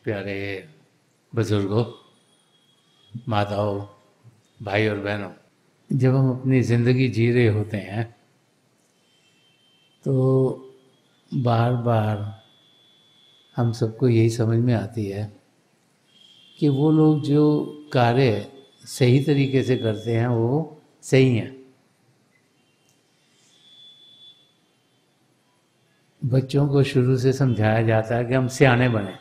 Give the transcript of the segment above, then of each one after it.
प्यारे बुजुर्गों, माताओं, भाई और बहनों, जब हम अपनी ज़िंदगी जी रहे होते हैं तो बार बार हम सबको यही समझ में आती है कि वो लोग जो कार्य सही तरीके से करते हैं वो सही हैं। बच्चों को शुरू से समझाया जाता है कि हम सियाने बने,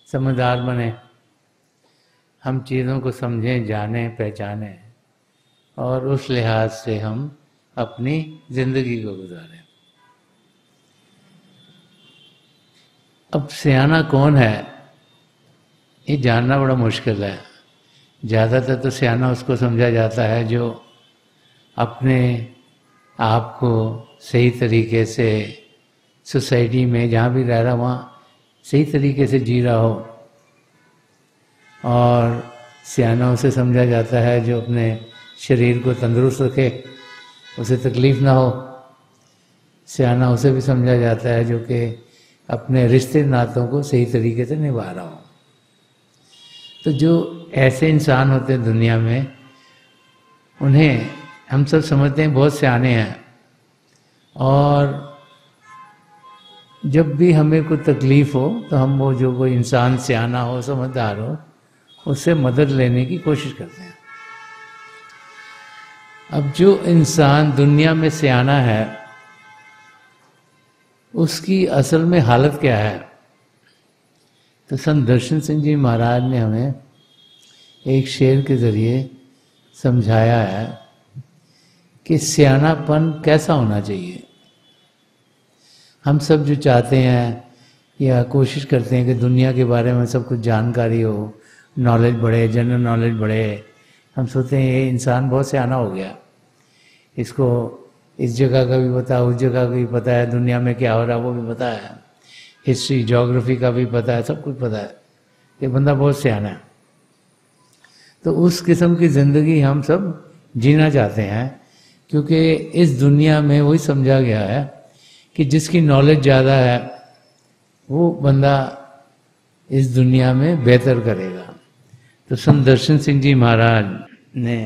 समझदार बने, हम चीज़ों को समझें, जानें, पहचानें और उस लिहाज से हम अपनी ज़िंदगी को गुजारें। अब सियाना कौन है ये जानना बड़ा मुश्किल है। ज़्यादातर तो सियाना उसको समझा जाता है जो अपने आप को सही तरीके से सोसाइटी में जहाँ भी रह रहा वहाँ सही तरीके से जी रहा हो, और सियाना उसे समझा जाता है जो अपने शरीर को तंदुरुस्त रखे, उसे तकलीफ़ ना हो। सियाना उसे भी समझा जाता है जो कि अपने रिश्ते नातों को सही तरीके से निभा रहा हो। तो जो ऐसे इंसान होते हैं दुनिया में, उन्हें हम सब समझते हैं बहुत सियाने हैं, और जब भी हमें कोई तकलीफ़ हो तो हम वो जो कोई इंसान सियाना हो, समझदार हो, उससे मदद लेने की कोशिश करते हैं। अब जो इंसान दुनिया में सियाना है उसकी असल में हालत क्या है, तो संत दर्शन सिंह जी महाराज ने हमें एक शेर के ज़रिए समझाया है कि सियानापन कैसा होना चाहिए। हम सब जो चाहते हैं या कोशिश करते हैं कि दुनिया के बारे में सब कुछ जानकारी हो, नॉलेज बढ़े, जनरल नॉलेज बढ़े, हम सोचते हैं ये इंसान बहुत सियाना हो गया, इसको इस जगह का भी पता है, उस जगह का भी पता है, दुनिया में क्या हो रहा है वो भी पता है, हिस्ट्री ज्योग्राफी का भी पता है, सब कुछ पता है, ये बंदा बहुत सियाना है। तो उस किस्म की ज़िंदगी हम सब जीना चाहते हैं, क्योंकि इस दुनिया में वही समझा गया है कि जिसकी नॉलेज ज़्यादा है वो बंदा इस दुनिया में बेहतर करेगा। तो संत दर्शन सिंह जी महाराज ने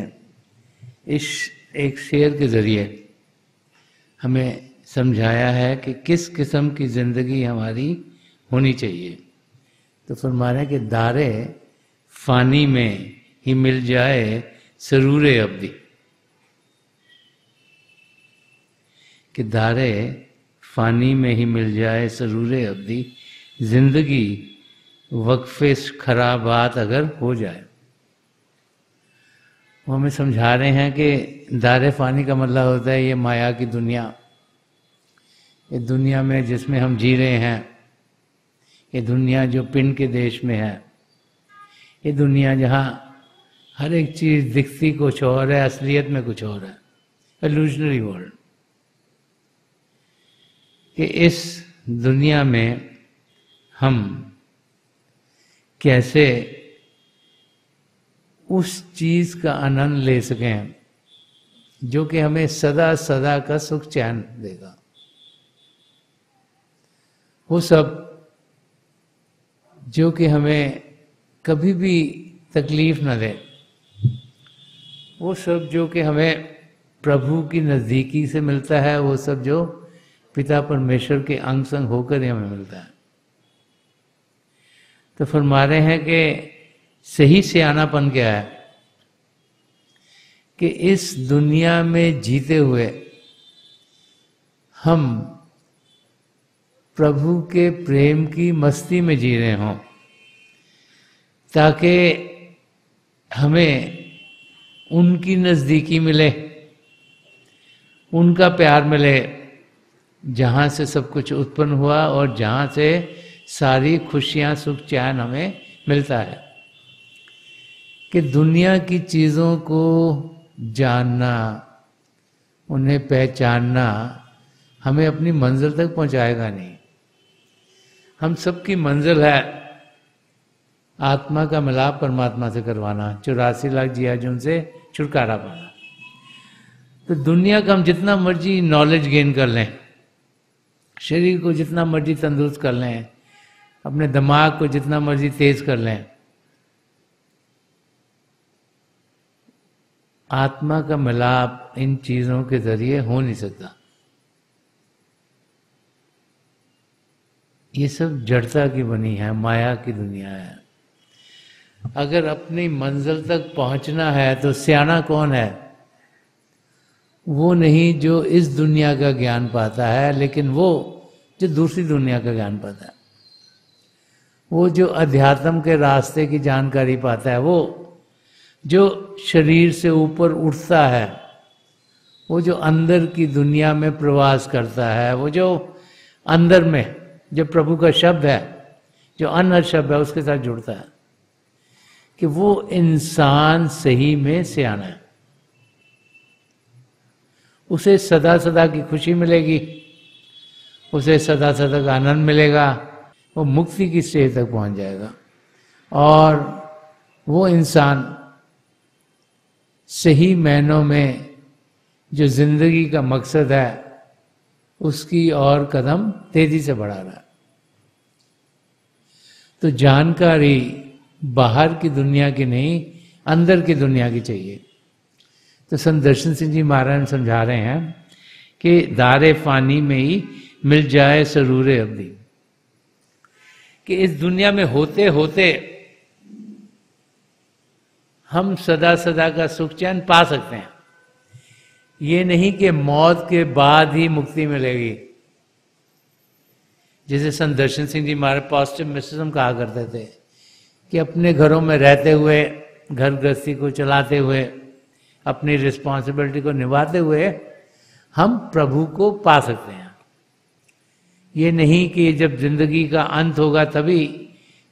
इस एक शेर के ज़रिए हमें समझाया है कि किस किस्म की ज़िंदगी हमारी होनी चाहिए। तो फरमा रहे हैं कि दारे फ़ानी में ही मिल जाए सरूरे अब्दी, कि दारे फ़ानी में ही मिल जाए सरूरे अब्दी, ज़िंदगी वक्फ़े खराबात अगर हो जाए। वो हमें समझा रहे हैं कि दारे फ़ानी का मतलब होता है ये माया की दुनिया, ये दुनिया में जिसमें हम जी रहे हैं, ये दुनिया जो पिंड के देश में है, ये दुनिया जहाँ हर एक चीज़ दिखती कुछ और है, असलियत में कुछ और है, इल्यूजनरी वर्ल्ड। कि इस दुनिया में हम कैसे उस चीज़ का आनंद ले सकें जो कि हमें सदा सदा का सुख चैन देगा। वो सब जो कि हमें कभी भी तकलीफ न दे, वो सब जो कि हमें प्रभु की नज़दीकी से मिलता है, वो सब जो पिता परमेश्वर के अंग संग होकर ही हमें मिलता है। तो फरमा रहे हैं कि सही सियानापन क्या है, कि इस दुनिया में जीते हुए हम प्रभु के प्रेम की मस्ती में जी रहे हों, ताकि हमें उनकी नज़दीकी मिले, उनका प्यार मिले, जहाँ से सब कुछ उत्पन्न हुआ और जहाँ से सारी खुशियाँ सुख चैन हमें मिलता है। कि दुनिया की चीज़ों को जानना, उन्हें पहचानना हमें अपनी मंजिल तक पहुँचाएगा नहीं। हम सबकी मंजिल है आत्मा का मिलाप परमात्मा से करवाना, 84 लाख जियाजों से छुटकारा पाना। तो दुनिया का हम जितना मर्जी नॉलेज गेन कर लें, शरीर को जितना मर्जी तंदुरुस्त कर लें, अपने दिमाग को जितना मर्जी तेज कर लें, आत्मा का मिलाप इन चीजों के जरिए हो नहीं सकता। ये सब जड़ता की बनी है, माया की दुनिया है। अगर अपनी मंजिल तक पहुंचना है तो सियाना कौन है? वो नहीं जो इस दुनिया का ज्ञान पाता है, लेकिन वो जो दूसरी दुनिया का ज्ञान पाता है, वो जो अध्यात्म के रास्ते की जानकारी पाता है, वो जो शरीर से ऊपर उठता है, वो जो अंदर की दुनिया में प्रवास करता है, वो जो अंदर में जो प्रभु का शब्द है, जो अनहद शब्द है, उसके साथ जुड़ता है, कि वो इंसान सही में सियाना है। उसे सदा सदा की खुशी मिलेगी, उसे सदा सदा का आनंद मिलेगा, वो मुक्ति की स्टेज तक पहुंच जाएगा। और वो इंसान सही मायनों में जो जिंदगी का मकसद है, उसकी और कदम तेजी से बढ़ा रहा है। तो जानकारी बाहर की दुनिया की नहीं, अंदर की दुनिया की चाहिए। तो संत दर्शन सिंह जी महाराज समझा रहे हैं कि दारे फानी में ही मिल जाए सरूरे अवधि, कि इस दुनिया में होते होते हम सदा सदा का सुख चैन पा सकते हैं। ये नहीं कि मौत के बाद ही मुक्ति मिलेगी। जैसे संत दर्शन सिंह जी महाराज पॉजिटिव मिस्टिसिज्म कहा करते थे कि अपने घरों में रहते हुए, घर गृहस्थी को चलाते हुए, अपनी रिस्पॉन्सिबिलिटी को निभाते हुए हम प्रभु को पा सकते हैं। ये नहीं कि जब जिंदगी का अंत होगा तभी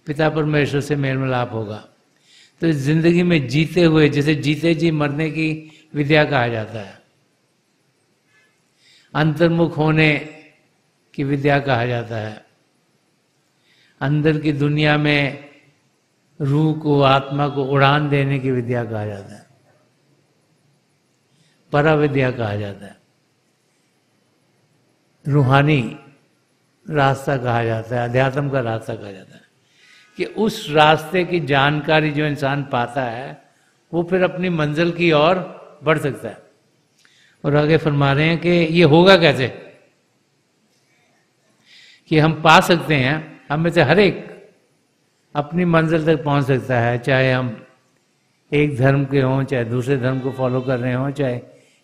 पिता परमेश्वर से मेल मिलाप होगा। तो इस जिंदगी में जीते हुए, जैसे जीते जी मरने की विद्या कहा जाता है, अंतर्मुख होने की विद्या कहा जाता है, अंदर की दुनिया में रूह को, आत्मा को उड़ान देने की विद्या कहा जाता है, पराविद्या कहा जाता है, रूहानी रास्ता कहा जाता है, अध्यात्म का रास्ता कहा जाता है। कि उस रास्ते की जानकारी जो इंसान पाता है, वो फिर अपनी मंजिल की ओर बढ़ सकता है। और आगे फरमा रहे हैं कि ये होगा कैसे, कि हम पा सकते हैं, हम में से हर एक अपनी मंजिल तक पहुंच सकता है, चाहे हम एक धर्म के हों, चाहे दूसरे धर्म को फॉलो कर रहे हों, चाहे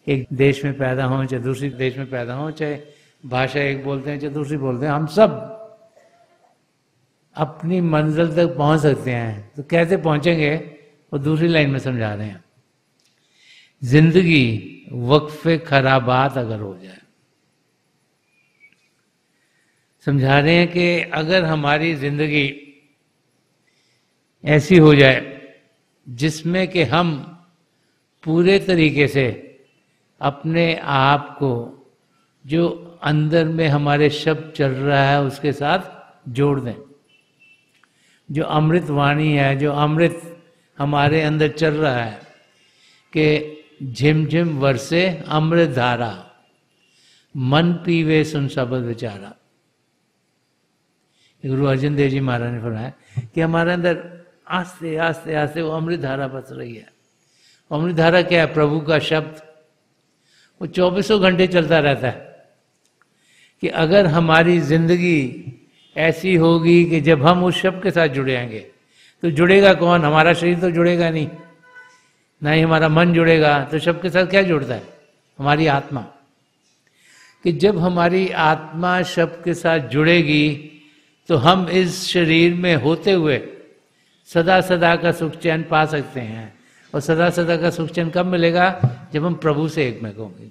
एक देश में पैदा हों, चाहे दूसरे देश में पैदा हों, चाहे भाषा एक बोलते हैं चाहे दूसरी बोलते हैं, हम सब अपनी मंजिल तक पहुंच सकते हैं। तो कैसे पहुंचेंगे वो दूसरी लाइन में समझा रहे हैं। जिंदगी वक्फे खराबात अगर हो जाए, समझा रहे हैं कि अगर हमारी जिंदगी ऐसी हो जाए जिसमें कि हम पूरे तरीके से अपने आप को जो अंदर में हमारे शब्द चल रहा है उसके साथ जोड़ दें, जो अमृत वाणी है, जो अमृत हमारे अंदर चल रहा है कि झिमझिम वर्षे अमृत धारा, मन पीवे सुन शब्द विचारा। गुरु अर्जुन देव जी महाराज ने फरमाया कि हमारे अंदर आस्ते आस्ते आस्ते वो अमृत धारा बस रही है। अमृत धारा क्या है? प्रभु का शब्द, वो 24 घंटे चलता रहता है। कि अगर हमारी जिंदगी ऐसी होगी कि जब हम उस शब्द के साथ जुड़ेंगे, तो जुड़ेगा कौन? हमारा शरीर तो जुड़ेगा नहीं, ना ही हमारा मन जुड़ेगा। तो शब्द के साथ क्या जुड़ता है? हमारी आत्मा। कि जब हमारी आत्मा शब्द के साथ जुड़ेगी तो हम इस शरीर में होते हुए सदा सदा का सुख चैन पा सकते हैं। और सदा सदा का सुख चैन कब मिलेगा? जब हम प्रभु से एक में होंगे।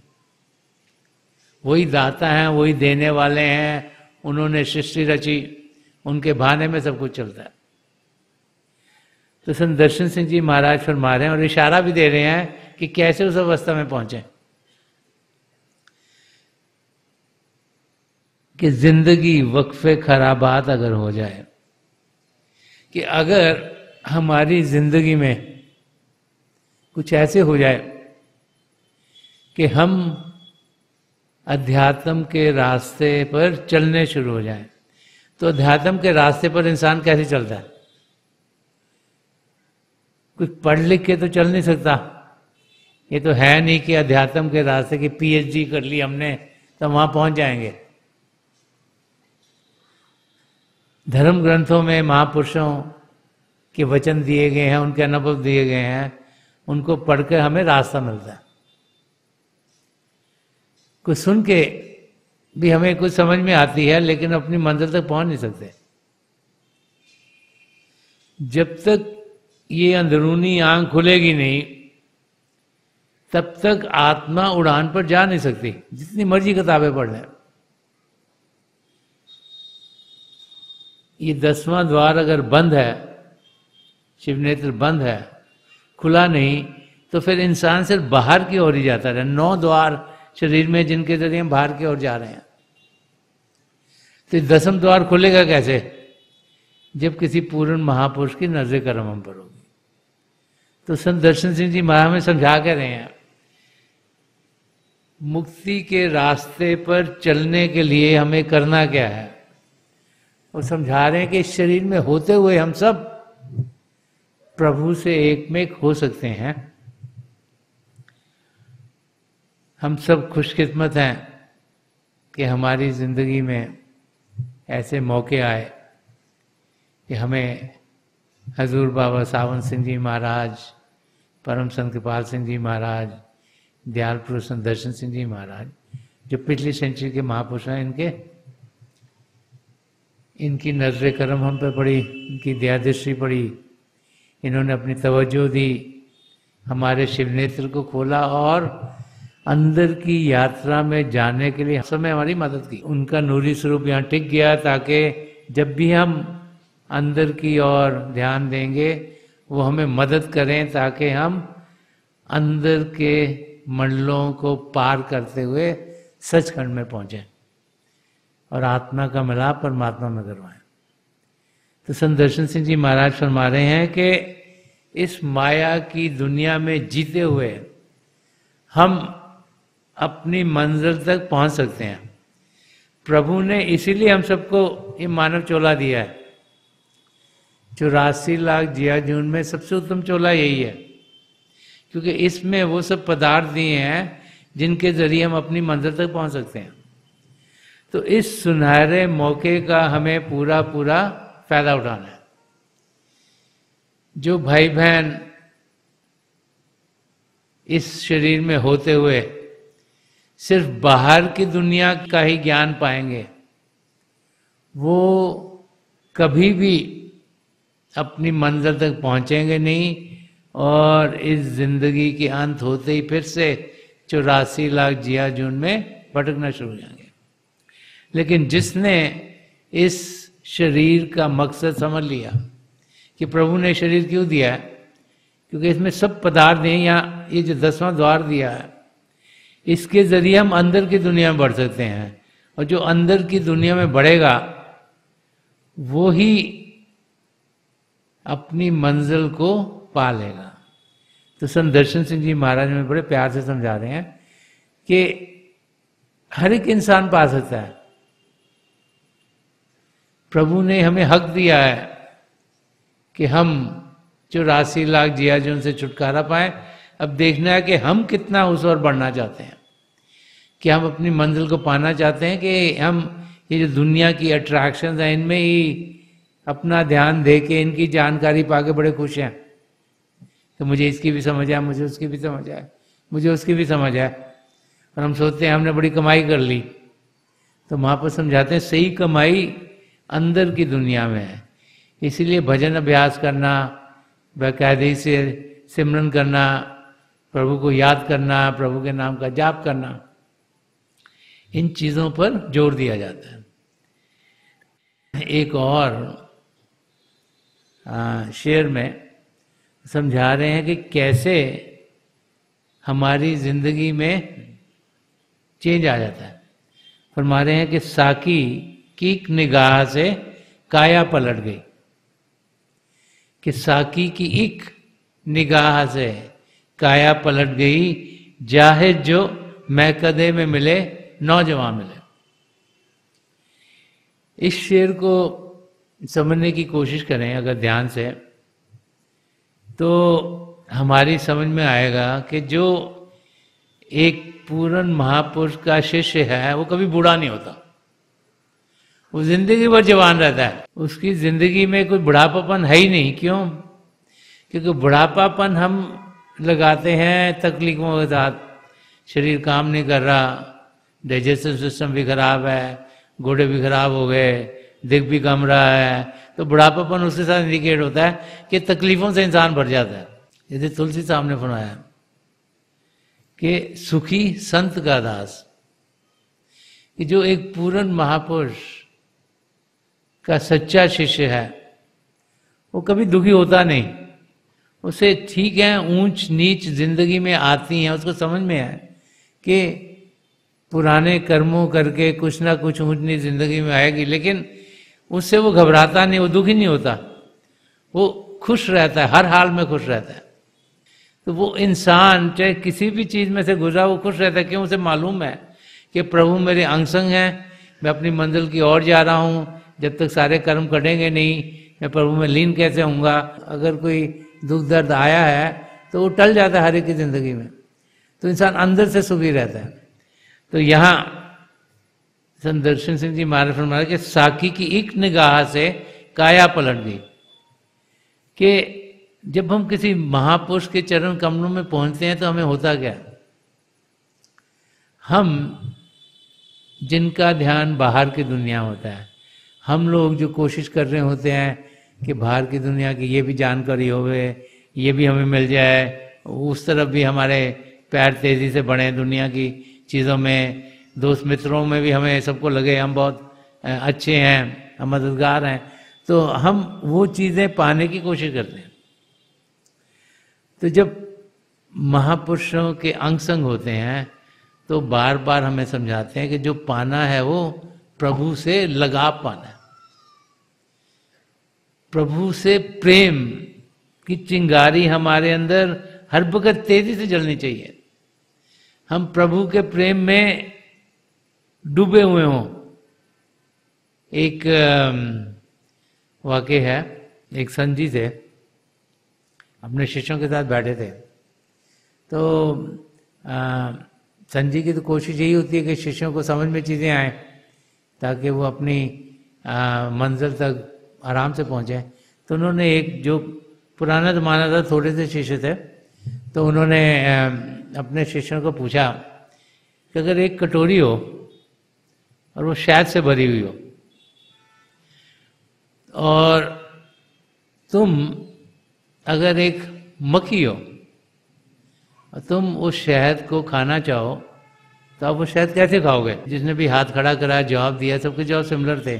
वही दाता हैं, वही देने वाले हैं, उन्होंने सृष्टि रची, उनके बहाने में सब कुछ चलता है। तो संत दर्शन सिंह जी महाराज फरमा रहे हैं और इशारा भी दे रहे हैं कि कैसे उस अवस्था में पहुंचे कि जिंदगी वक्फे खराबात अगर हो जाए, कि अगर हमारी जिंदगी में कुछ ऐसे हो जाए कि हम अध्यात्म के रास्ते पर चलने शुरू हो जाएं, तो अध्यात्म के रास्ते पर इंसान कैसे चलता है? कुछ पढ़ लिख के तो चल नहीं सकता। ये तो है नहीं कि अध्यात्म के रास्ते की पीएचडी कर ली हमने तो वहां पहुंच जाएंगे। धर्म ग्रंथों में महापुरुषों के वचन दिए गए हैं, उनके अनुभव दिए गए हैं, उनको पढ़कर हमें रास्ता मिलता है। कुछ सुन के भी हमें कुछ समझ में आती है, लेकिन अपनी मंजिल तक पहुंच नहीं सकते। जब तक ये अंदरूनी आंख खुलेगी नहीं, तब तक आत्मा उड़ान पर जा नहीं सकती, जितनी मर्जी किताबें पढ़ लें। ये 10वां द्वार अगर बंद है, शिव नेत्र बंद है, खुला नहीं, तो फिर इंसान सिर्फ बाहर की ओर ही जाता रहे। 9 द्वार शरीर में जिनके जरिए हम बाहर की ओर जा रहे हैं, तो 10वां द्वार खुलेगा कैसे? जब किसी पूर्ण महापुरुष की नजर करम हम पर होगी। तो संत दर्शन सिंह जी महाराज में समझा के रहे हैं, मुक्ति के रास्ते पर चलने के लिए हमें करना क्या है। वो समझा रहे हैं कि इस शरीर में होते हुए हम सब प्रभु से एक में एक हो सकते हैं। हम सब खुशकिस्मत हैं कि हमारी जिंदगी में ऐसे मौके आए कि हमें हजूर बाबा सावन सिंह जी महाराज, परम संत कृपाल सिंह जी महाराज, दयाल पुरुष संत दर्शन सिंह जी महाराज, जो पिछली सेंचुरी के महापुरुष हैं, इनकी नजर करम हम पे पड़ी, इनकी दया दृष्टि पड़ी। इन्होंने अपनी तवज्जो दी, हमारे शिव नेत्र को खोला और अंदर की यात्रा में जाने के लिए समय हमारी मदद की। उनका नूरी स्वरूप यहाँ टिक गया, ताकि जब भी हम अंदर की ओर ध्यान देंगे वो हमें मदद करें, ताकि हम अंदर के मंडलों को पार करते हुए सचखंड में पहुंचे और आत्मा का मिलाप परमात्मा में करवाएं। तो संत दर्शन सिंह जी महाराज फरमा रहे हैं कि इस माया की दुनिया में जीते हुए हम अपनी मंजिल तक पहुंच सकते हैं। प्रभु ने इसीलिए हम सबको ये मानव चोला दिया है। 84 लाख जिया जून में सबसे उत्तम चोला यही है, क्योंकि इसमें वो सब पदार्थ दिए हैं जिनके जरिए हम अपनी मंजिल तक पहुंच सकते हैं। तो इस सुनहरे मौके का हमें पूरा पूरा फायदा उठाना है। जो भाई बहन इस शरीर में होते हुए सिर्फ बाहर की दुनिया का ही ज्ञान पाएंगे, वो कभी भी अपनी मंजिल तक पहुंचेंगे नहीं और इस जिंदगी के अंत होते ही फिर से 84 लाख जिया जून में भटकना शुरू हो जाएंगे। लेकिन जिसने इस शरीर का मकसद समझ लिया कि प्रभु ने शरीर क्यों दिया है, क्योंकि इसमें सब पदार्थ हैं, यहाँ ये जो 10वां द्वार दिया है, इसके जरिए हम अंदर की दुनिया में बढ़ सकते हैं। और जो अंदर की दुनिया में बढ़ेगा वो ही अपनी मंजिल को पा लेगा। तो संत दर्शन सिंह जी महाराज में बड़े प्यार से समझा रहे हैं कि हर एक इंसान पा सकता है। प्रभु ने हमें हक दिया है कि हम 84 लाख जिया जून से छुटकारा पाएं। अब देखना है कि हम कितना उस ओर बढ़ना चाहते हैं, कि हम अपनी मंजिल को पाना चाहते हैं, कि हम ये जो दुनिया की अट्रैक्शंस हैं इनमें ही अपना ध्यान दे के इनकी जानकारी पाके बड़े खुश हैं। तो मुझे इसकी भी समझ आए, मुझे उसकी भी समझ आए, मुझे उसकी भी समझ आए, और हम सोचते हैं हमने बड़ी कमाई कर ली। तो वहाँ पर समझाते हैं सही कमाई अंदर की दुनिया में है। इसीलिए भजन अभ्यास करना, बाकायदगी से सिमरन करना, प्रभु को याद करना, प्रभु के नाम का जाप करना, इन चीज़ों पर जोर दिया जाता है। एक और शेर में समझा रहे हैं कि कैसे हमारी जिंदगी में चेंज आ जाता है। फरमा रहे हैं कि साकी की निगाह से काया पलट गई, कि साकी की एक निगाह से काया पलट गई, जाहिद जो मैं कदे में मिले नौजवान मिले। इस शेर को समझने की कोशिश करें अगर ध्यान से, तो हमारी समझ में आएगा कि जो एक पूर्ण महापुरुष का शिष्य है वो कभी बूढ़ा नहीं होता, वो जिंदगी भर जवान रहता है। उसकी जिंदगी में कोई बुढ़ापापन है ही नहीं। क्यों? क्योंकि बुढ़ापापन हम लगाते हैं तकलीफों के साथ। शरीर काम नहीं कर रहा, डाइजेस्टिव सिस्टम भी खराब है, घोड़े भी खराब हो गए, दिख भी कम रहा है, तो बुढ़ापापन उसके साथ इंडिकेट होता है कि तकलीफों से इंसान भर जाता है। यदि तुलसी साहब ने फरमाया कि सुखी संत का दास, कि जो एक पूर्ण महापुरुष का सच्चा शिष्य है वो कभी दुखी होता नहीं। उसे ठीक है ऊंच नीच जिंदगी में आती हैं, उसको समझ में है कि पुराने कर्मों करके कुछ ना कुछ ऊंच नीच जिंदगी में आएगी, लेकिन उससे वो घबराता नहीं, वो दुखी नहीं होता, वो खुश रहता है, हर हाल में खुश रहता है। तो वो इंसान चाहे किसी भी चीज में से गुजरा वो खुश रहता है। क्यों? उसे मालूम है कि प्रभु मेरे अंग संग हैं, मैं अपनी मंजिल की ओर जा रहा हूँ, जब तक सारे कर्म कटेंगे नहीं मैं प्रभु में लीन कैसे होऊंगा। अगर कोई दुख दर्द आया है तो वो टल जाता है हर एक की जिंदगी में, तो इंसान अंदर से सुखी रहता है। तो यहाँ संत दर्शन सिंह जी महाराज फरमाया कि साकी की एक निगाह से काया पलट गई। कि जब हम किसी महापुरुष के चरण कमलों में पहुंचते हैं तो हमें होता क्या, हम जिनका ध्यान बाहर की दुनिया होता है, हम लोग जो कोशिश कर रहे होते हैं कि बाहर की दुनिया की ये भी जानकारी होवे, ये भी हमें मिल जाए, उस तरफ भी हमारे पैर तेजी से बढ़े, दुनिया की चीज़ों में, दोस्त मित्रों में भी हमें सबको लगे हम बहुत अच्छे हैं, हम मददगार हैं, तो हम वो चीज़ें पाने की कोशिश करते हैं। तो जब महापुरुषों के अंग संग होते हैं तो बार बार हमें समझाते हैं कि जो पाना है वो प्रभु से लगाव पाना है, प्रभु से प्रेम की चिंगारी हमारे अंदर हर वक्त तेजी से जलनी चाहिए। हम प्रभु के प्रेम में डूबे हुए हों। एक वाकई है, एक संत जी थे, अपने शिष्यों के साथ बैठे थे, तो संत जी की तो कोशिश यही होती है कि शिष्यों को समझ में चीज़ें आए ताकि वो अपनी मंजिल तक आराम से पहुँचे। तो उन्होंने एक जो पुराना ज़माना था, थोड़े से शिष्य थे, तो उन्होंने अपने शिष्यों को पूछा कि अगर एक कटोरी हो और वो शहद से भरी हुई हो और तुम अगर एक मक्खी हो और तुम उस शहद को खाना चाहो तो आप वो शहद कैसे खाओगे? जिसने भी हाथ खड़ा करा जवाब दिया, सबके जवाब सिमिलर थे।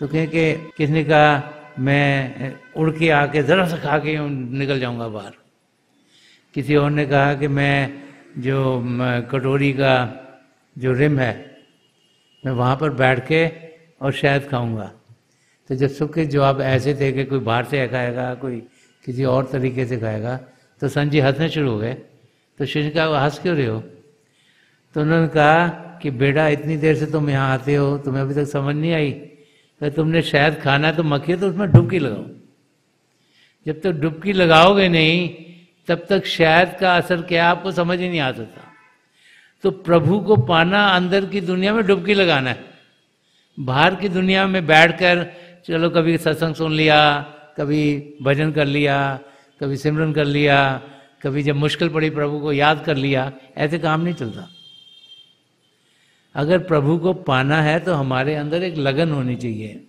तो कहें कि किसने कहा मैं उड़ के आके ज़रा सा खा के निकल जाऊंगा बाहर, किसी और ने कहा कि मैं जो कटोरी का जो रिम है मैं वहाँ पर बैठ के और शहद खाऊंगा। तो जब सबके जवाब ऐसे थे कि कोई बाहर से खाएगा, कोई किसी और तरीके से खाएगा, तो संत जी हंसने शुरू हो गए। तो शिष्य कहा हंस क्यों रहे हो? तो उन्होंने कहा कि बेटा इतनी देर से तुम यहाँ आते हो, तुम्हें अभी तक समझ नहीं आई कि तुमने शायद खाना है तो मक्खी तो उसमें डुबकी लगाओ। जब तक डुबकी लगाओगे नहीं तब तक शहद का असर क्या आपको समझ ही नहीं आ सकता। तो प्रभु को पाना अंदर की दुनिया में डुबकी लगाना है। बाहर की दुनिया में बैठकर चलो कभी सत्संग सुन लिया, कभी भजन कर लिया, कभी सिमरन कर लिया, कभी जब मुश्किल पड़ी प्रभु को याद कर लिया, ऐसे काम नहीं चलता। अगर प्रभु को पाना है तो हमारे अंदर एक लगन होनी चाहिए,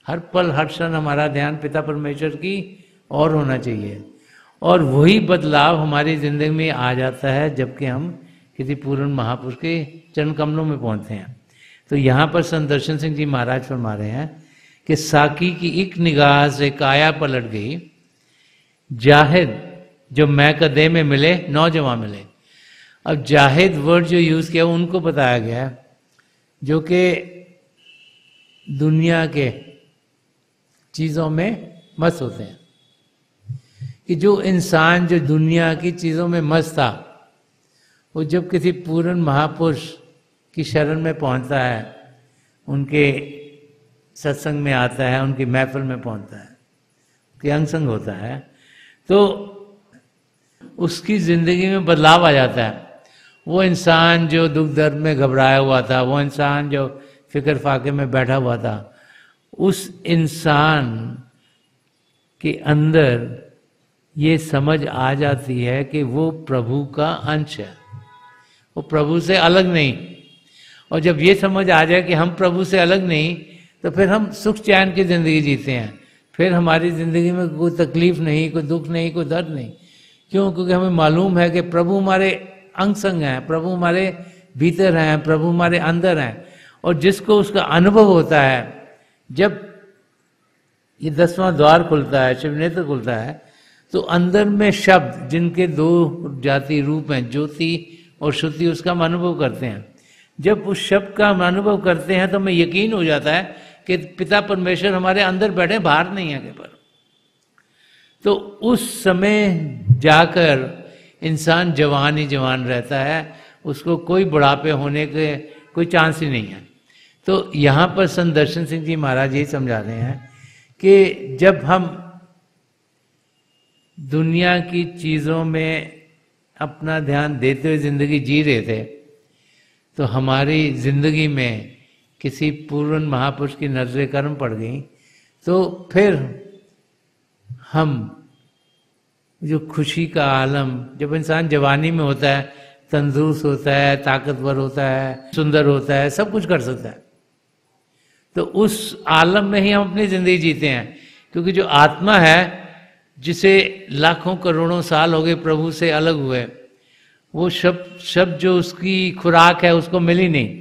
हर पल हर क्षण हमारा ध्यान पिता परमेश्वर की ओर होना चाहिए, और वही बदलाव हमारी जिंदगी में आ जाता है जबकि हम किसी पूर्ण महापुरुष के चरण कमलों में पहुंचते हैं। तो यहाँ पर संत दर्शन सिंह जी महाराज फरमा रहे हैं कि साकी की एक निगाह से काया पलट गई, जाहिद जो मैं कदे में मिले नौजवान मिले। अब जाहिद वर्ड जो यूज किया उनको बताया गया जो कि दुनिया के चीजों में मस्त होते हैं, कि जो इंसान जो दुनिया की चीजों में मस्त था वो जब किसी पूर्ण महापुरुष की शरण में पहुंचता है, उनके सत्संग में आता है, उनकी महफिल में पहुंचता है, कि अंग संग होता है, तो उसकी जिंदगी में बदलाव आ जाता है। वो इंसान जो दुख दर्द में घबराया हुआ था, वो इंसान जो फिक्र फाके में बैठा हुआ था, उस इंसान के अंदर ये समझ आ जाती है कि वो प्रभु का अंश है, वो प्रभु से अलग नहीं। और जब ये समझ आ जाए कि हम प्रभु से अलग नहीं, तो फिर हम सुख चैन की जिंदगी जीते हैं। फिर हमारी जिंदगी में कोई तकलीफ नहीं, कोई दुख नहीं, कोई दर्द नहीं। क्यों? क्योंकि हमें मालूम है कि प्रभु हमारे अंग संग हैं, प्रभु हमारे भीतर हैं, प्रभु हमारे अंदर हैं। और जिसको उसका अनुभव होता है, जब ये 10वां द्वार खुलता है, शिव नेत्र खुलता है, तो अंदर में शब्द, जिनके 2 जाति रूप हैं, ज्योति और श्रुति, उसका हम अनुभव करते हैं। जब उस शब्द का हम अनुभव करते हैं तो हमें यकीन हो जाता है कि पिता परमेश्वर हमारे अंदर बैठे, बाहर नहीं है केवल। तो उस समय जाकर इंसान जवान ही जवान रहता है, उसको कोई बुढ़ापे होने के कोई चांस ही नहीं है। तो यहाँ पर संत दर्शन सिंह जी महाराज यही समझा रहे हैं कि जब हम दुनिया की चीज़ों में अपना ध्यान देते हुए जिंदगी जी रहे थे, तो हमारी जिंदगी में किसी पूर्ण महापुरुष की नजर कर्म पड़ गई, तो फिर हम जो खुशी का आलम, जब इंसान जवानी में होता है, तंदुरुस्त होता है, ताकतवर होता है, सुंदर होता है, सब कुछ कर सकता है, तो उस आलम में ही हम अपनी जिंदगी जीते हैं। क्योंकि जो आत्मा है, जिसे लाखों करोड़ों साल हो गए प्रभु से अलग हुए, वो शब्द जो उसकी खुराक है उसको मिली नहीं।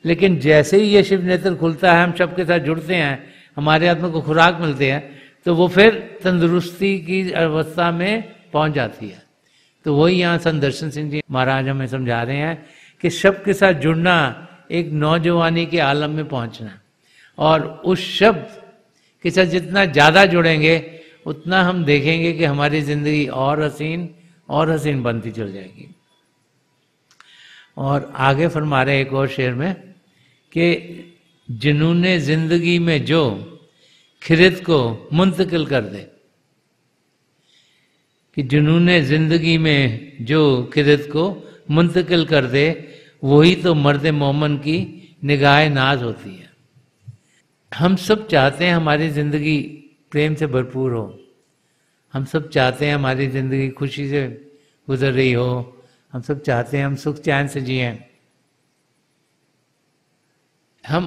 लेकिन जैसे ही ये शिव नेत्र खुलता है, हम शब्द के साथ जुड़ते हैं, हमारे आत्मा को खुराक मिलते हैं, तो वो फिर तंदुरुस्ती की अवस्था में पहुंच जाती है। तो वही यहाँ संत दर्शन सिंह जी महाराज हमें समझा रहे हैं कि शब्द के साथ जुड़ना, एक नौजवानी के आलम में पहुंचना, और उस शब्द के साथ जितना ज़्यादा जुड़ेंगे, उतना हम देखेंगे कि हमारी जिंदगी और हसीन बनती चल जाएगी। और आगे फरमा रहे एक और शेर में कि जुनूने जिंदगी में जो खिरत को मुंतकिल कर दे, कि जुनूने जिंदगी में जो खिरत को मुंतकिल कर दे, वही तो मर्द मोमन की निगाह नाज होती है। हम सब चाहते हैं हमारी जिंदगी प्रेम से भरपूर हो, हम सब चाहते हैं हमारी जिंदगी खुशी से गुजर रही हो, हम सब चाहते हैं हम सुख चैन से जिएं। हम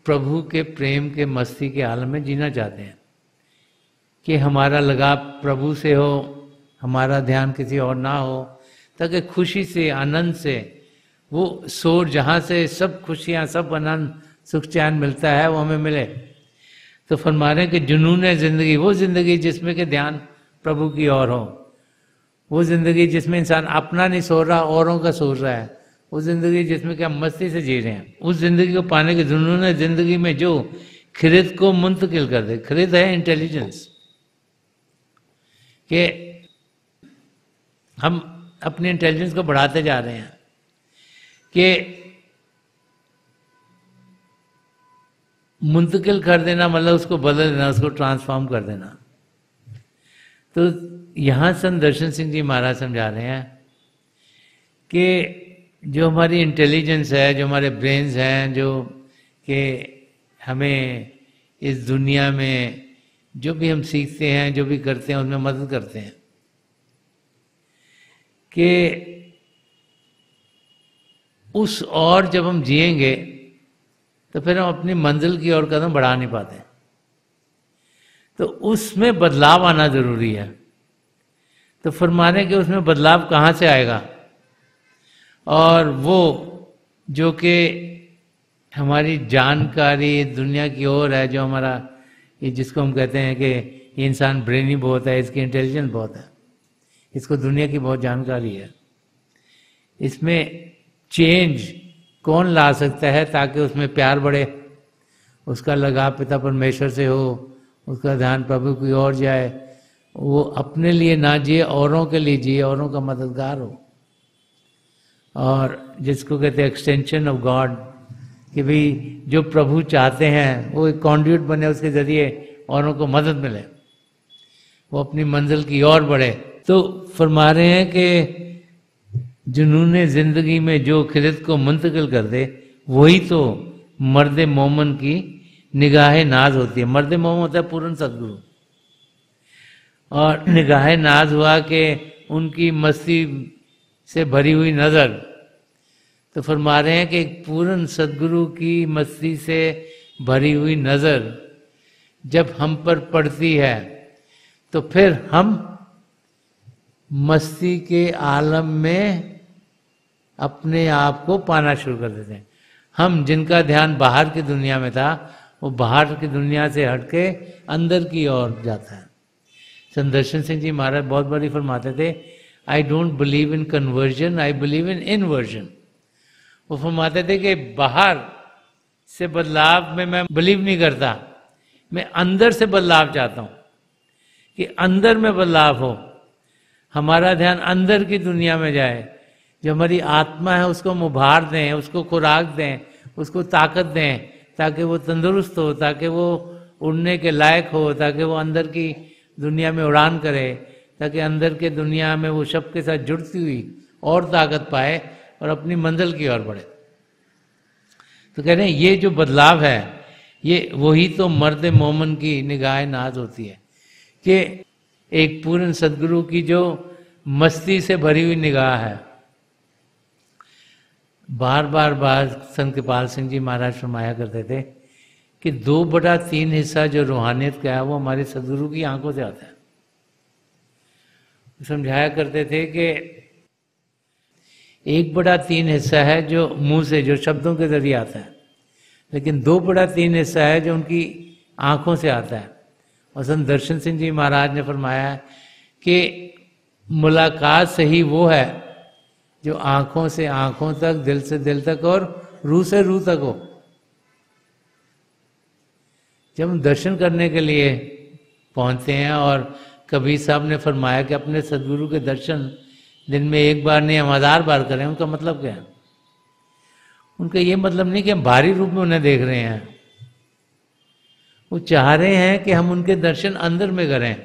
प्रभु के प्रेम के मस्ती के आलम में जीना चाहते हैं कि हमारा लगाव प्रभु से हो, हमारा ध्यान किसी और ना हो, ताकि खुशी से, आनंद से, वो सोर जहाँ से सब खुशियाँ, सब आनंद, सुख चैन मिलता है, वो हमें मिले। तो फरमा रहे हैं कि जुनून है जिंदगी, वो जिंदगी जिसमें के ध्यान प्रभु की ओर हो, वो जिंदगी जिसमें इंसान अपना नहीं सोच रहा, औरों का सोच रहा है, वो जिंदगी जिसमें कि हम मस्ती से जी रहे हैं। उस जिंदगी को पाने के जुनून है जिंदगी में जो खिरत को मुंतकिल कर दे। खिरत है इंटेलिजेंस, कि हम अपनी इंटेलिजेंस को बढ़ाते जा रहे हैं, कि मुंतकिल कर देना मतलब उसको बदल देना, उसको ट्रांसफॉर्म कर देना। तो यहाँ संत दर्शन सिंह जी महाराज समझा रहे हैं कि जो हमारी इंटेलिजेंस है, जो हमारे ब्रेन्स हैं, जो कि हमें इस दुनिया में जो भी हम सीखते हैं, जो भी करते हैं, उसमें मदद करते हैं, कि उस और जब हम जिएंगे तो फिर हम अपनी मंजिल की ओर कदम बढ़ा नहीं पाते। तो उसमें बदलाव आना जरूरी है। तो फरमाने के उसमें बदलाव कहाँ से आएगा? और वो जो कि हमारी जानकारी दुनिया की ओर है, जो हमारा ये जिसको हम कहते हैं कि ये इंसान ब्रेनी बहुत है, इसकी इंटेलिजेंस बहुत है, इसको दुनिया की बहुत जानकारी है। इसमें चेंज कौन ला सकता है ताकि उसमें प्यार बढ़े, उसका लगाव पिता परमेश्वर से हो, उसका ध्यान प्रभु की ओर जाए, वो अपने लिए ना जिए, औरों के लिए जिए, औरों का मददगार हो। और जिसको कहते हैं एक्सटेंशन ऑफ गॉड, कि भाई जो प्रभु चाहते हैं वो एक कॉन्ड्यूट बने, उसके जरिए औरों को मदद मिले, वो अपनी मंजिल की ओर बढ़े। तो फरमा रहे हैं कि जुनून जिंदगी में जो खिलत को मुंतकिल कर दे वही तो मर्द मोमन की निगाह नाज होती है। मर्द मोमन होता है पूर्ण सदगुरु, और निगाह नाज हुआ कि उनकी मस्ती से भरी हुई नज़र। तो फरमा रहे हैं कि एक पूर्ण सदगुरु की मस्ती से भरी हुई नज़र जब हम पर पड़ती है तो फिर हम मस्ती के आलम में अपने आप को पाना शुरू कर देते हैं। हम जिनका ध्यान बाहर की दुनिया में था वो बाहर की दुनिया से हटके अंदर की ओर जाता है। संदर्शन सिंह जी महाराज बहुत बड़ी फरमाते थे, I don't believe in conversion, I believe in inversion. वो फरमाते थे कि बाहर से बदलाव में मैं बिलीव नहीं करता, मैं अंदर से बदलाव चाहता हूं कि अंदर में बदलाव हो, हमारा ध्यान अंदर की दुनिया में जाए। जो हमारी आत्मा है उसको हम उभार दें, उसको खुराक दें, उसको ताकत दें, ताकि वो तंदुरुस्त हो, ताकि वो उड़ने के लायक हो, ताकि वो अंदर की दुनिया में उड़ान करे, ताकि अंदर के दुनिया में वो शब्द के साथ जुड़ती हुई और ताकत पाए और अपनी मंजिल की ओर बढ़े। तो कह रहे हैं ये जो बदलाव है ये वही तो मर्द मोमन की निगाह नाज होती है, कि एक पूर्ण सदगुरु की जो मस्ती से भरी हुई निगाह है। बार बार संत कृपाल सिंह जी महाराज फरमाया करते थे कि 2/3 हिस्सा जो रूहानियत का है वो हमारे सदगुरु की आंखों से आता है। समझाया करते थे कि 1/3 हिस्सा है जो मुंह से, जो शब्दों के जरिए आता है, लेकिन 2/3 हिस्सा है जो उनकी आंखों से आता है। और संत दर्शन सिंह जी महाराज ने फरमाया कि मुलाकात सही वो है जो आंखों से आंखों तक, दिल से दिल तक और रूह से रूह तक हो। जब हम दर्शन करने के लिए पहुंचते हैं, और कबीर साहब ने फरमाया कि अपने सदगुरु के दर्शन दिन में एक बार नहीं हम 1000 बार करें, उनका मतलब क्या है? उनका ये मतलब नहीं कि हम भारी रूप में उन्हें देख रहे हैं, वो चाह रहे हैं कि हम उनके दर्शन अंदर में करें।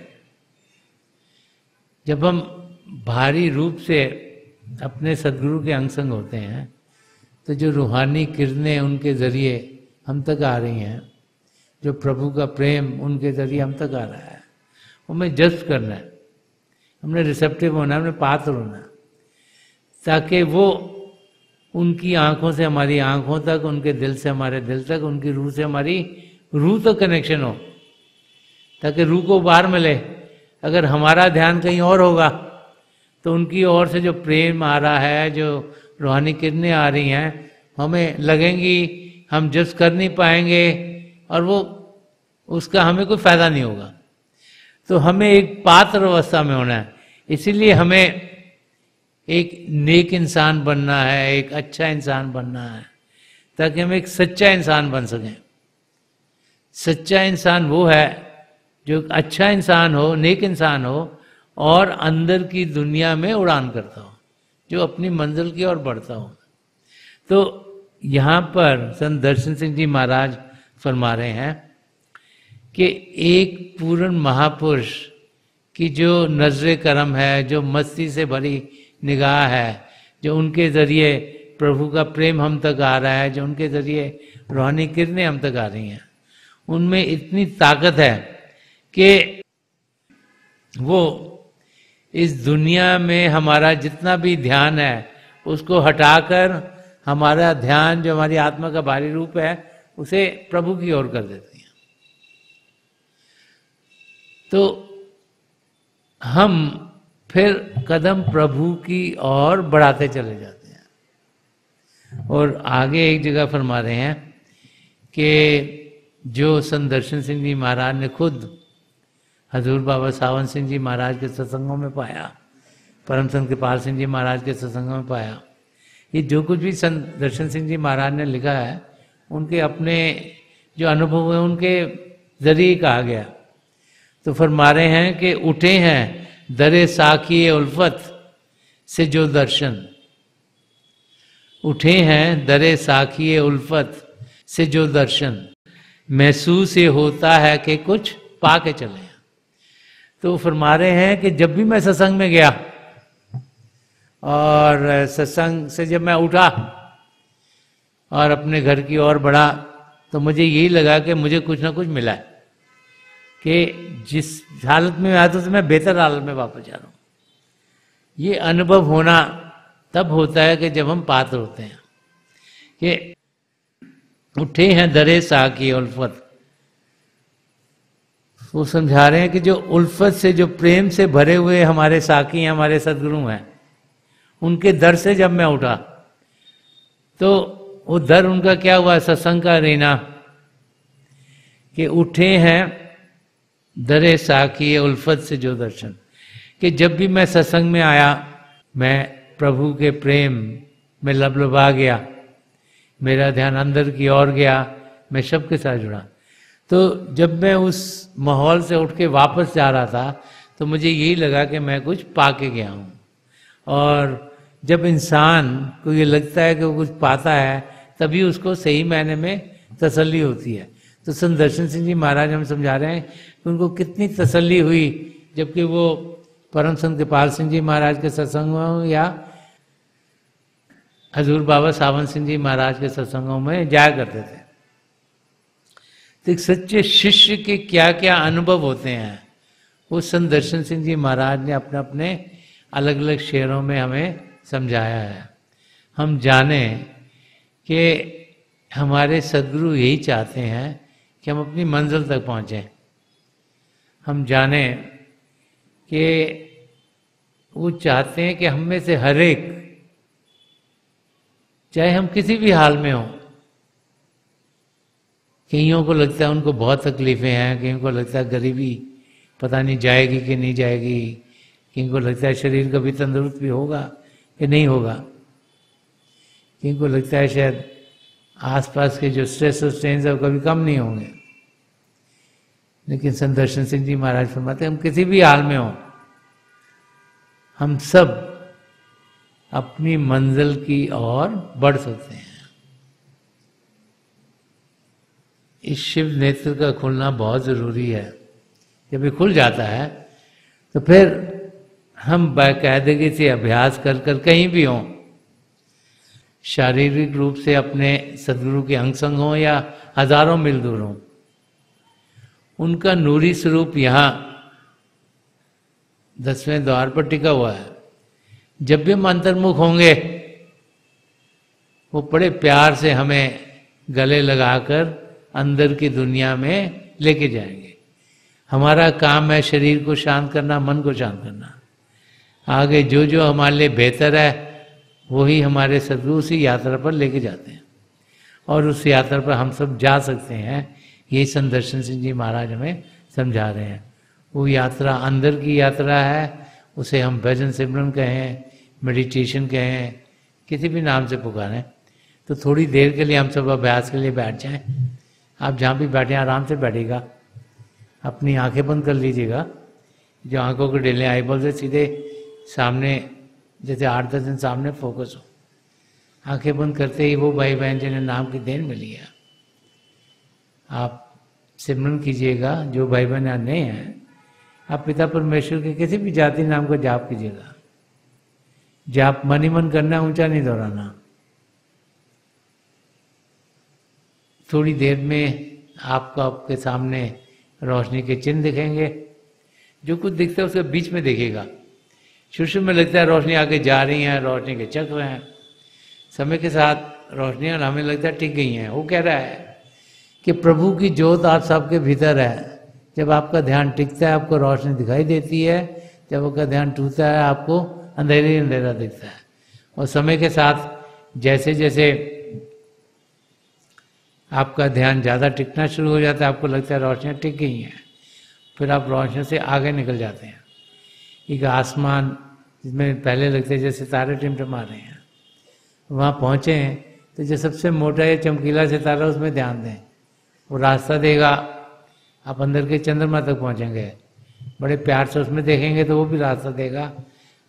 जब हम भारी रूप से अपने सदगुरु के अंग संग होते हैं तो जो रूहानी किरणें उनके जरिए हम तक आ रही हैं, जो प्रभु का प्रेम उनके जरिए हम तक आ रहा है, वो हमें जज्ब करना है, हमने रिसेप्टिव होना है, हमने पात्र होना है, ताकि वो उनकी आंखों से हमारी आंखों तक, उनके दिल से हमारे दिल तक, उनकी रूह से हमारी रूह तक कनेक्शन हो, ताकि रूह को बाहर मिले। अगर हमारा ध्यान कहीं और होगा तो उनकी ओर से जो प्रेम आ रहा है, जो रूहानी किरणें आ रही हैं, हमें लगेंगी, हम जज कर नहीं पाएंगे और वो उसका हमें कोई फायदा नहीं होगा। तो हमें एक पात्र अवस्था में होना है। इसीलिए हमें एक नेक इंसान बनना है, एक अच्छा इंसान बनना है, ताकि हम एक सच्चा इंसान बन सकें। सच्चा इंसान वो है जो अच्छा इंसान हो, नेक इंसान हो और अंदर की दुनिया में उड़ान करता हो, जो अपनी मंजिल की ओर बढ़ता हो। तो यहाँ पर संत दर्शन सिंह जी महाराज फरमा रहे हैं कि एक पूर्ण महापुरुष की जो नजर करम है, जो मस्ती से भरी निगाह है, जो उनके जरिए प्रभु का प्रेम हम तक आ रहा है, जो उनके जरिए रूहानी किरणें हम तक आ रही हैं, उनमें इतनी ताकत है कि वो इस दुनिया में हमारा जितना भी ध्यान है उसको हटाकर हमारा ध्यान, जो हमारी आत्मा का बाहरी रूप है, उसे प्रभु की ओर कर देती है। तो हम फिर कदम प्रभु की ओर बढ़ाते चले जाते हैं। और आगे एक जगह फरमा रहे हैं कि जो संत दर्शन सिंह जी महाराज ने खुद हजूर बाबा सावन सिंह जी महाराज के सत्संगों में पाया, परम संत कृपाल सिंह जी महाराज के सत्संगों में पाया, ये जो कुछ भी संत दर्शन सिंह जी महाराज ने लिखा है उनके अपने जो अनुभव है उनके जरिए कहा गया। तो फरमा रहे हैं कि उठे हैं दरे साखी उल्फत से जो दर्शन, उठे हैं दरे साखी उल्फत से जो दर्शन महसूस ये होता है कि कुछ पा के चले हैं। तो फरमा रहे हैं कि जब भी मैं सत्संग में गया और सत्संग से जब मैं उठा और अपने घर की ओर बढ़ा, तो मुझे यही लगा कि मुझे कुछ ना कुछ मिला है, कि जिस हालत में आया था तो मैं बेहतर हालत में वापस जा रहा हूँ। ये अनुभव होना तब होता है कि जब हम पात्र होते हैं कि उठे हैं दरे सा की उल्फत। वो समझा रहे हैं कि जो उल्फत से, जो प्रेम से भरे हुए हमारे साकी हैं, हमारे सदगुरु हैं, उनके दर से जब मैं उठा तो वो दर उनका क्या हुआ, सत्संग का अरेना, कि उठे हैं दरे साकी उल्फत से जो दर्शन, कि जब भी मैं सत्संग में आया मैं प्रभु के प्रेम में लबलबा गया, मेरा ध्यान अंदर की ओर गया, मैं सबके साथ जुड़ा। तो जब मैं उस माहौल से उठ के वापस जा रहा था तो मुझे यही लगा कि मैं कुछ पा के गया हूँ। और जब इंसान को ये लगता है कि वो कुछ पाता है तभी उसको सही मायने में तसल्ली होती है। तो संत दर्शन सिंह जी महाराज हम समझा रहे हैं कि उनको कितनी तसल्ली हुई जबकि वो परम संत कृपाल सिंह जी महाराज के सत्संगों या हजूर बाबा सावन सिंह जी महाराज के सत्संगों में जाया करते थे। तो एक सच्चे शिष्य के क्या क्या अनुभव होते हैं वो संत दर्शन सिंह जी महाराज ने अपने अपने अलग अलग शेरों में हमें समझाया है। हम जाने कि हमारे सदगुरु यही चाहते हैं कि हम अपनी मंजिल तक पहुँचें। हम जाने कि वो चाहते हैं कि हम में से हर एक, चाहे हम किसी भी हाल में हों, कईयों को लगता है उनको बहुत तकलीफें हैं, कईयों को लगता है गरीबी पता नहीं जाएगी कि नहीं जाएगी, कईयों को लगता है शरीर कभी तंदुरुस्त भी होगा कि नहीं होगा, कईयों को लगता है शायद आसपास के जो स्ट्रेस और स्ट्रेन है वो कभी कम नहीं होंगे। लेकिन संत दर्शन सिंह जी महाराज फरमाते हैं हम किसी भी हाल में हों, हम सब अपनी मंजिल की ओर बढ़ सकते हैं। इस शिव नेत्र का खुलना बहुत जरूरी है। जब ये खुल जाता है तो फिर हम बाकायदगी से अभ्यास कर कर कहीं भी हों, शारीरिक रूप से अपने सदगुरु के अंग संग हों या हजारों मील दूर हों, उनका नूरी स्वरूप यहाँ 10वें द्वार पर टिका हुआ है। जब भी हम अंतर्मुख होंगे वो बड़े प्यार से हमें गले लगाकर अंदर की दुनिया में लेके जाएंगे। हमारा काम है शरीर को शांत करना, मन को शांत करना। आगे जो जो हमारे लिए बेहतर है वही हमारे सदगुरु उसी यात्रा पर लेके जाते हैं और उस यात्रा पर हम सब जा सकते हैं। यही संत दर्शन सिंह जी महाराज हमें समझा रहे हैं। वो यात्रा अंदर की यात्रा है, उसे हम भजन सिमरन कहें, मेडिटेशन कहें, किसी भी नाम से पुकारें। तो थोड़ी देर के लिए हम सब अभ्यास के लिए बैठ जाएं। आप जहाँ भी बैठे आराम से बैठिएगा, अपनी आंखें बंद कर लीजिएगा। जो आंखों को डेलें आईबॉल से सीधे सामने, जैसे 8-10 दिन सामने फोकस हो। आंखें बंद करते ही वो भाई बहन जिन्हें नाम की देन मिली है आप सिमरन कीजिएगा। जो भाई बहन यहाँ नहीं हैं आप पिता परमेश्वर के किसी भी जाति नाम का जाप कीजिएगा। जाप मन ही मन करना, ऊंचा नहीं दोहराना। थोड़ी देर में आपको आपके सामने रोशनी के चिन्ह दिखेंगे। जो कुछ दिखता है उसके बीच में देखिएगा। शुरू में लगता है रोशनी आगे जा रही है, रोशनी के चक्र हैं। समय के साथ रोशनियां हमें लगता है टिक गई हैं। वो कह रहा है कि प्रभु की ज्योत आप सबके भीतर है। जब आपका ध्यान टिकता है आपको रोशनी दिखाई देती है, जब आपका ध्यान टूटता है आपको अंधेरा ही अंधेरा दिखता है। और समय के साथ जैसे जैसे आपका ध्यान ज़्यादा टिकना शुरू हो जाता है, आपको लगता है रोशनियाँ टिक गई हैं, फिर आप रोशनी से आगे निकल जाते हैं। एक आसमान जिसमें पहले लगते जैसे तारे टिमटिमा रहे हैं, वहाँ पहुँचे हैं तो जो सबसे मोटा या चमकीला सितारा उसमें ध्यान दें, वो रास्ता देगा। आप अंदर के चंद्रमा तक पहुँचेंगे, बड़े प्यार से उसमें देखेंगे तो वो भी रास्ता देगा।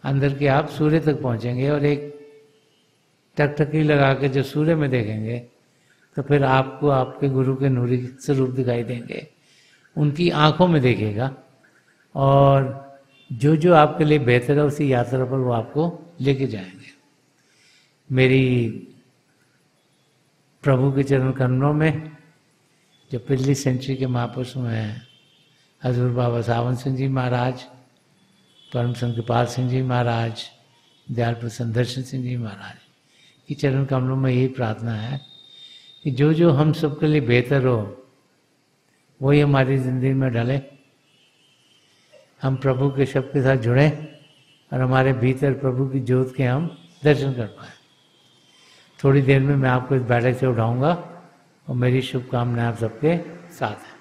अंदर के आप सूर्य तक पहुँचेंगे और एक टकटकी लगा के जो सूर्य में देखेंगे तो फिर आपको आपके गुरु के नूरी स्वरूप दिखाई देंगे, उनकी आंखों में देखेगा, और जो जो आपके लिए बेहतर है उसी यात्रा पर वो आपको लेके जाएंगे। मेरी प्रभु के चरण कमलों में जो पिछली सेंचुरी के महापुरुष हैं, हजूर बाबा सावन सिंह जी महाराज, परम संत कृपाल सिंह जी महाराज, दयाल प्रसन्न दर्शन सिंह जी महाराज की चरण कमलों में यही प्रार्थना है कि जो जो हम सबके लिए बेहतर हो वही हमारी जिंदगी में डाले, हम प्रभु के शब्द के साथ जुड़ें और हमारे भीतर प्रभु की ज्योत के हम दर्शन कर पाए। थोड़ी देर में मैं आपको इस बैठक से उठाऊंगा और मेरी शुभकामनाएं आप सबके साथ हैं।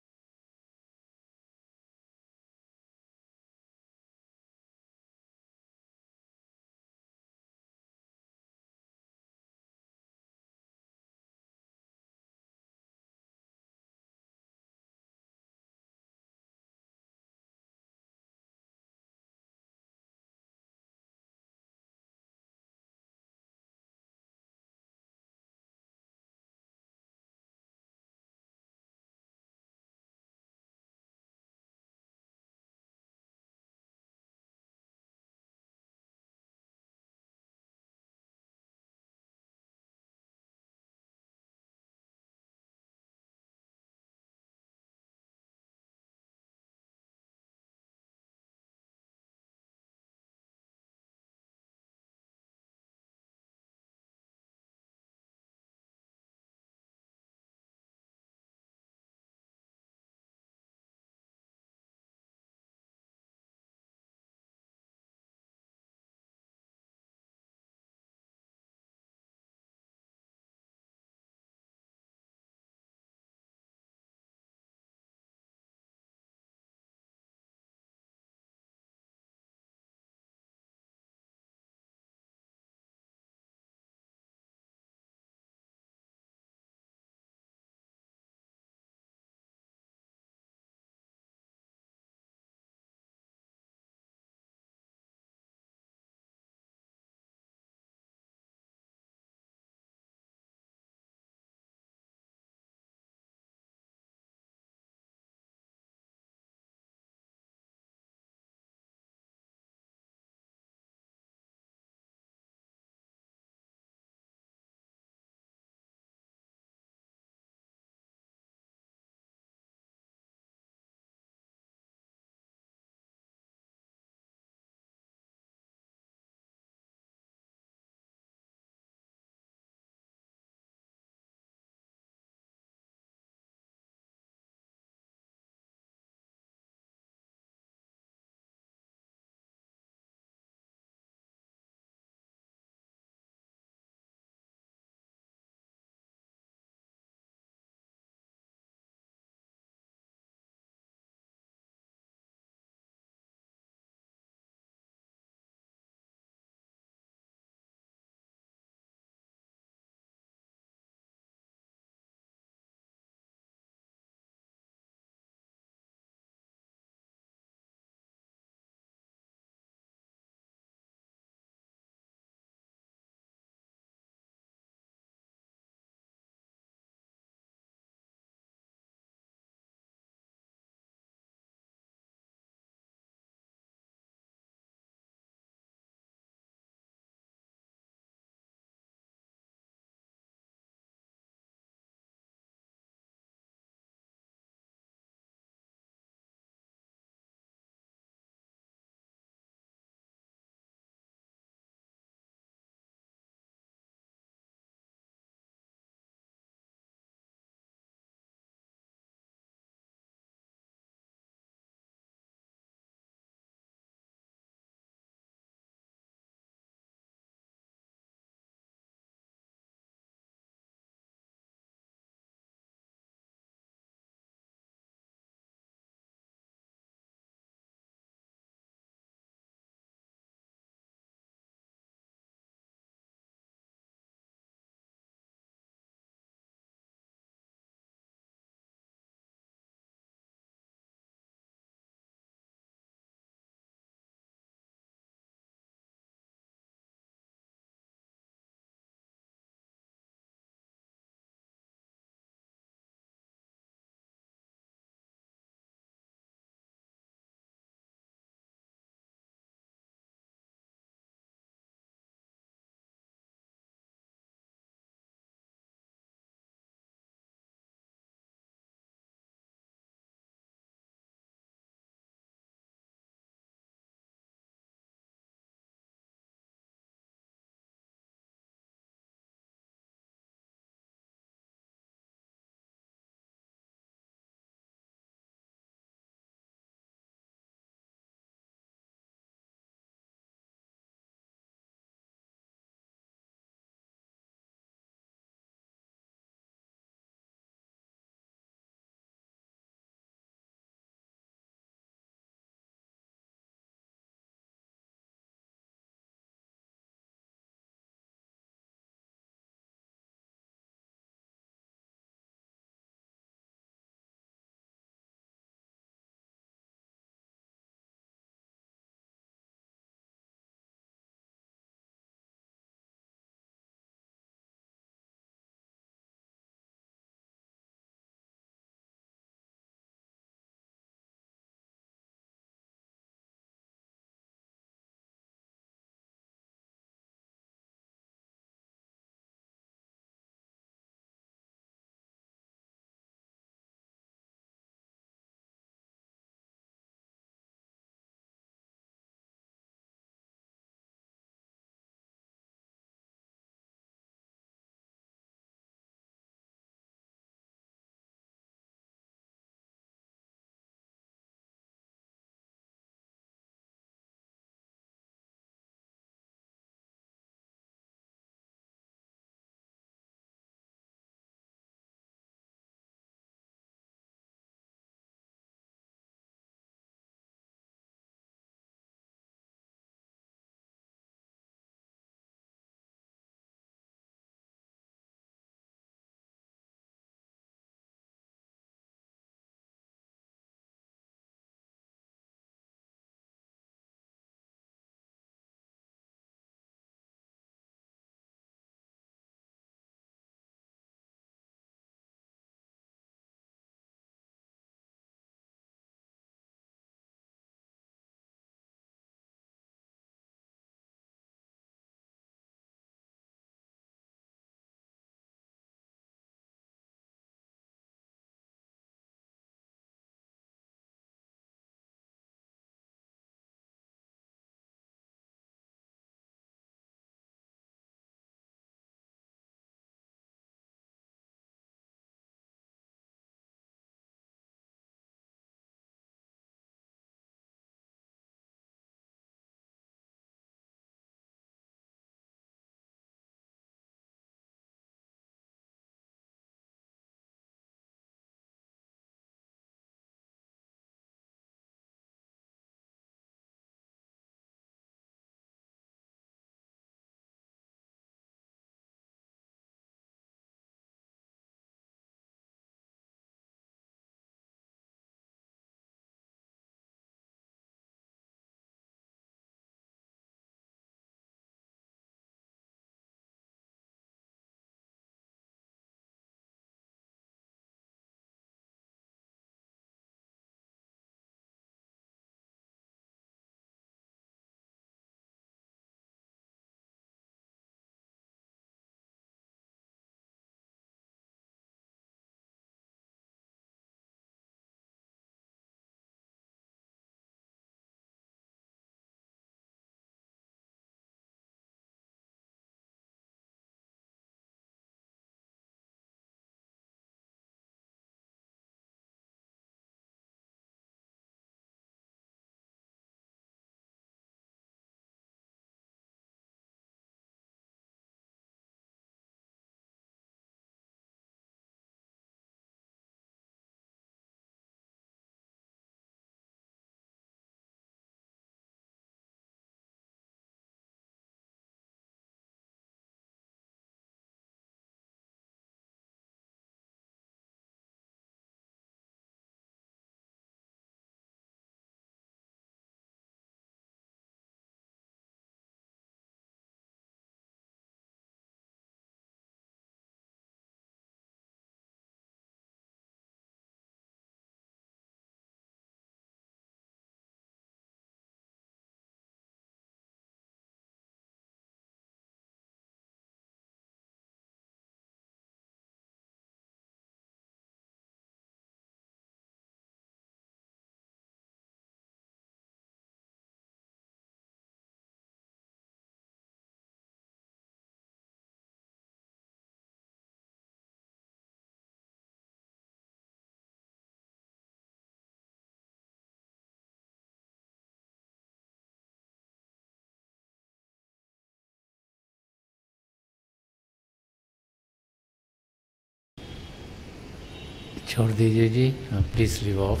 छोड़ दीजिए जी, प्लीज लीव ऑफ।